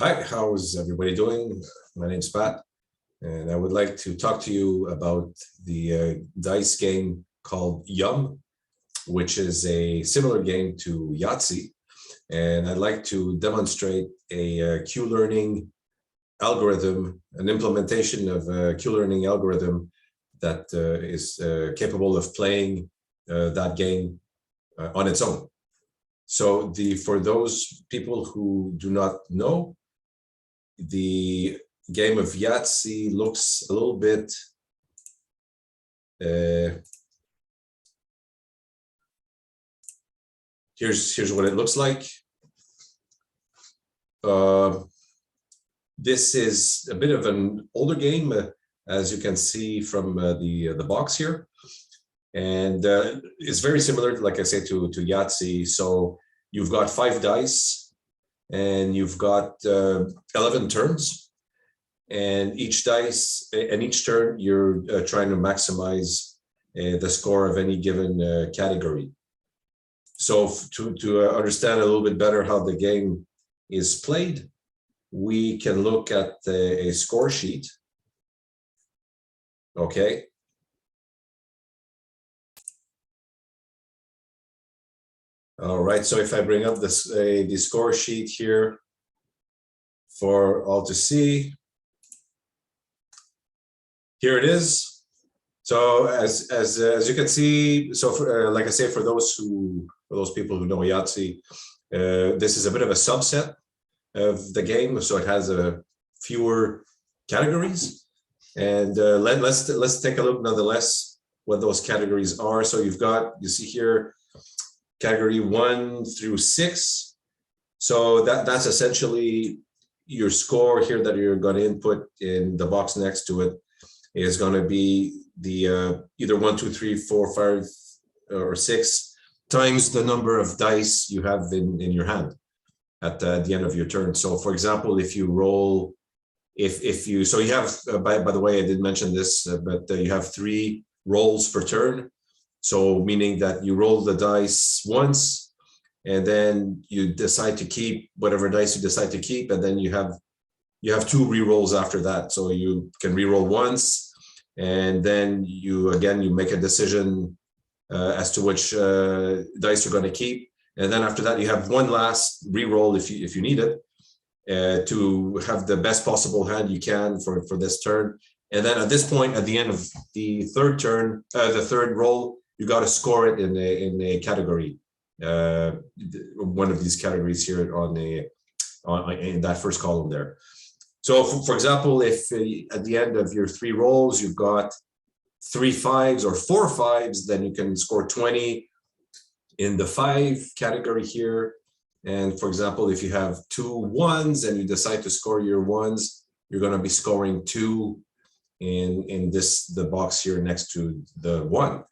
Hi, how's everybody doing? My name's Pat, and I would like to talk to you about the dice game called Yum, which is a similar game to Yahtzee. And I'd like to demonstrate a Q-learning algorithm, an implementation of a Q-learning algorithm that is capable of playing that game on its own. So for those people who do not know, the game of Yahtzee looks a little bit here's what it looks like. This is a bit of an older game, as you can see from the box here, and it's very similar, like I said, to Yahtzee. So you've got 5 dice, and you've got 11 turns, and each dice and each turn you're trying to maximize the score of any given category. So to understand a little bit better how the game is played, we can look at a score sheet. Okay. All right, so if I bring up this the score sheet here for all to see, here it is. So as you can see, so for, like I say, for those people who know Yahtzee, this is a bit of a subset of the game, so it has fewer categories. And let's take a look nonetheless what those categories are. So you see here category 1 through 6. So that's essentially your score here that you're going to input in the box next to it is going to be the either 1, 2, 3, 4, 5, or 6 times the number of dice you have in your hand at the end of your turn. So for example, if you roll, so you have, by the way, I did mention this, but you have 3 rolls per turn. So meaning that you roll the dice once, and then you decide to keep whatever dice you decide to keep, and then you have 2 re-rolls after that. So you can re-roll once, and then you make a decision as to which dice you're going to keep, and then after that you have one last re-roll if you need it to have the best possible hand you can for this turn. And then at this point, at the end of the third turn, the third roll, you got to score it in a category, one of these categories here in that first column there. So for example, if at the end of your 3 rolls you've got 3 5s or 4 5s, then you can score 20 in the 5 category here. And for example, if you have 2 1s and you decide to score your 1s, you're going to be scoring 2 in the box here next to the 1.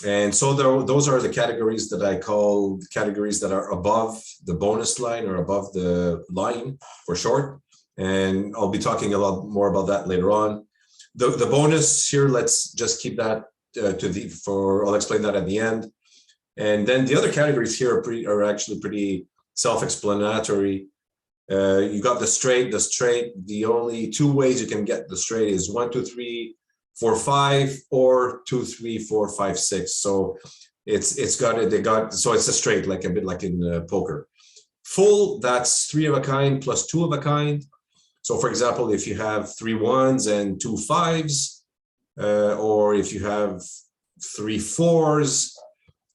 And so those are the categories that I call categories that are above the bonus line or above the line for short. And I'll be talking a lot more about that later on. The bonus here, let's just keep that I'll explain that at the end. And then the other categories here are actually pretty self-explanatory. You got the straight. The only 2 ways you can get the straight is 1, 2, 3, 4, 5, or 2, 3, 4, 5, 6. So so it's a straight, like a bit like in poker. Full, that's 3 of a kind plus 2 of a kind. So for example, if you have 3 1s and 2 5s, or if you have 3 4s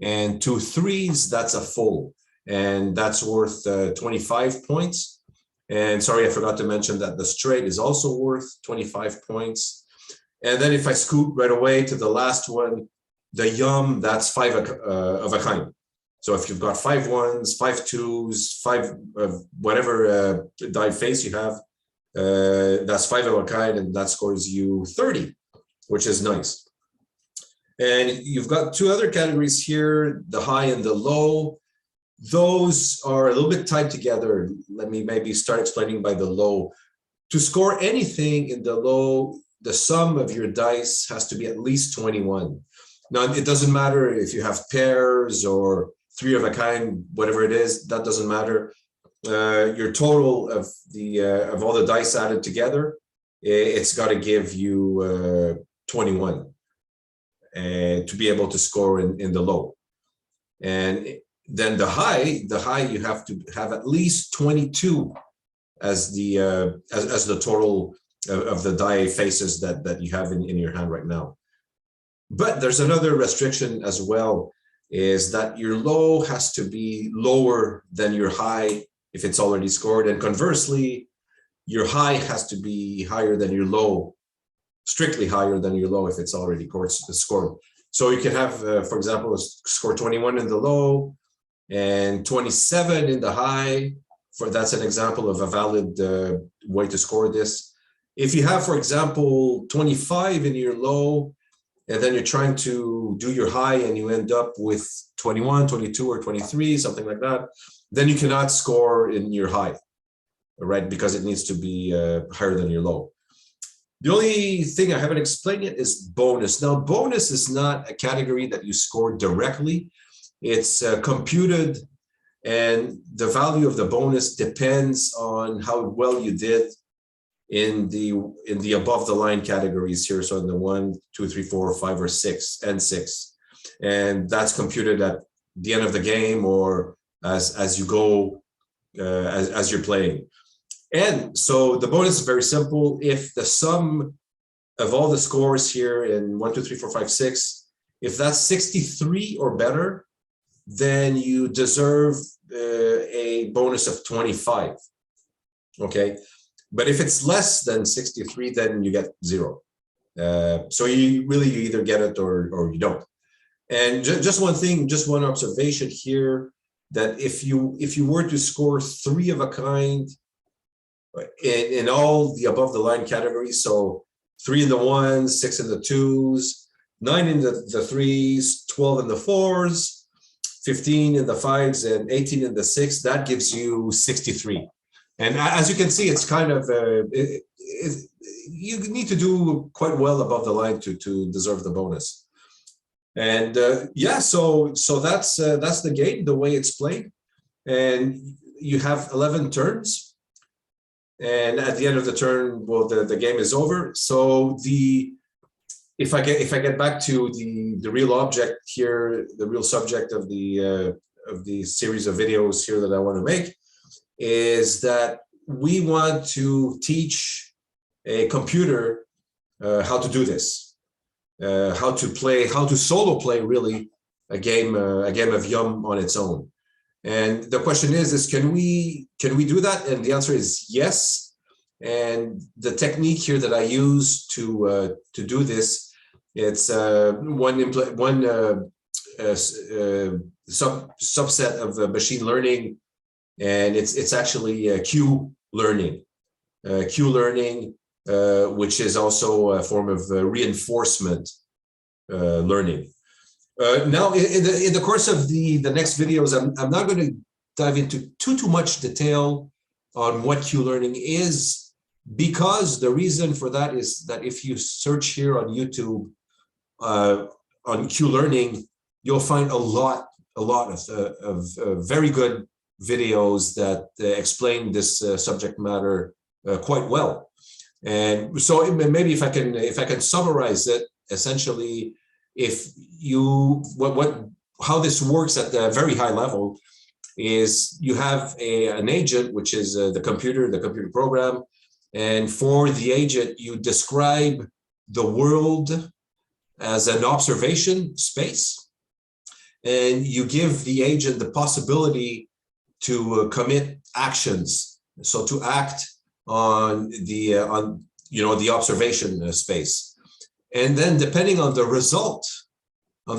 and 2 3s, that's a full, and that's worth 25 points. And sorry, I forgot to mention that the straight is also worth 25 points. And then if I scoot right away to the last one, the Yum, that's 5 of a kind. So if you've got 5 1s, 5 2s, 5 whatever die face you have, that's 5 of a kind, and that scores you 30, which is nice. And you've got 2 other categories here, the high and the low. Those are a little bit tied together. Let me maybe start explaining by the low. To score anything in the low, the sum of your dice has to be at least 21. Now, it doesn't matter if you have pairs or 3 of a kind, whatever it is, that doesn't matter. your total of all the dice added together, it's got to give you 21 to be able to score in the low. And then the high you have to have at least 22 as the total of the die faces that you have in your hand right now. But there's another restriction as well, is that your low has to be lower than your high if it's already scored, and conversely, your high has to be higher than your low, strictly higher than your low if it's already scored. So you can have, for example, score 21 in the low and 27 in the high. That's an example of a valid way to score this. If you have, for example, 25 in your low, and then you're trying to do your high and you end up with 21, 22, or 23, something like that, then you cannot score in your high, right? Because it needs to be higher than your low. The only thing I haven't explained yet is bonus. Now, bonus is not a category that you score directly. It's computed, and the value of the bonus depends on how well you did in the above the line categories here. So in the 1, 2, 3, 4, 5, or 6, and 6, and that's computed at the end of the game or as you go as you're playing. And so the bonus is very simple. If the sum of all the scores here in 1, 2, 3, 4, 5, 6, if that's 63 or better, then you deserve a bonus of 25. Okay. But if it's less than 63, then you get 0. So you either get it or you don't. And just one thing, just one observation here, that if you were to score 3 of a kind in all the above the line categories, so 3 in the 1s, 6 in the 2s, 9 in the 3s, 12 in the 4s, 15 in the 5s, and 18 in the 6, that gives you 63. And as you can see, it's kind of you need to do quite well above the line to deserve the bonus. And yeah, so that's the game, the way it's played. And you have 11 turns, and at the end of the turn, well, the game is over. So if I get back to the real object here, the real subject of the series of videos here that I want to make, is that we want to teach a computer how to do this, how to solo play really a game of Yum on its own. And the question is can we do that? And the answer is yes. And the technique here that I use to do this, it's one subset of machine learning. And it's actually Q learning, which is also a form of reinforcement learning. Now, in the course of the next videos, I'm not going to dive into too much detail on what Q learning is, because the reason for that is that if you search here on YouTube on Q learning, you'll find a lot of very good videos that explain this subject matter quite well. And so maybe if I can summarize it, essentially, how this works at the very high level is you have an agent, which is the computer program, and for the agent you describe the world as an observation space, and you give the agent the possibility to commit actions, so to act on the observation space. And then depending on the results of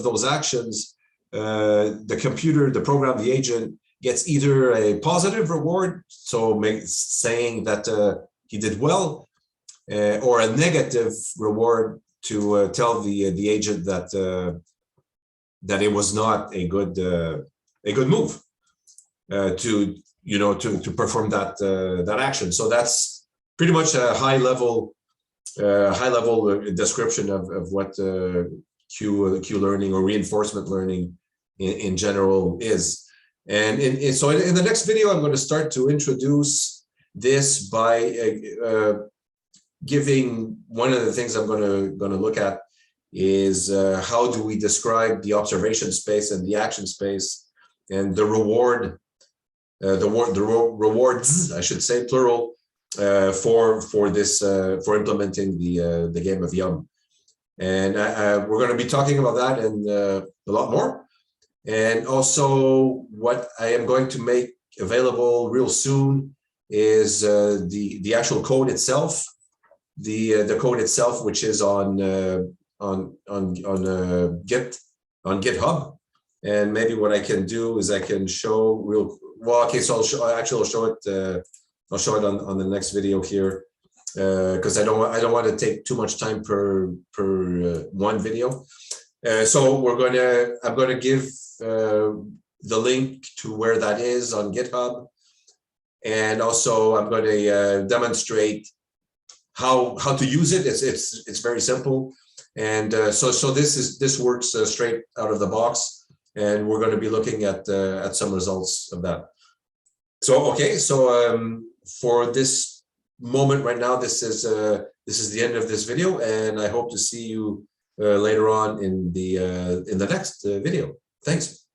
those actions, the program, the agent gets either a positive reward, so saying that he did well, or a negative reward to tell the agent that it was not a good move to perform that action. So that's pretty much a high level description of what Q learning or reinforcement learning in general is. And so in the next video, I'm going to start to introduce this by giving one of the things I'm going to look at is how do we describe the observation space and the action space and the rewards, I should say, plural, for this for implementing the game of Yum. And we're going to be talking about that and a lot more. And also what I am going to make available real soon is the actual code itself, the code itself, which is on GitHub. And maybe what I can do is I can show okay, so I'll show it. I'll show it on the next video here, because I don't want to take too much time per one video. So I'm gonna give the link to where that is on GitHub, and also I'm going to demonstrate how to use it. It's very simple, and so this works straight out of the box, and we're going to be looking at some results of that. So okay, so for this moment right now, this is the end of this video, and I hope to see you later on in the next video. Thanks.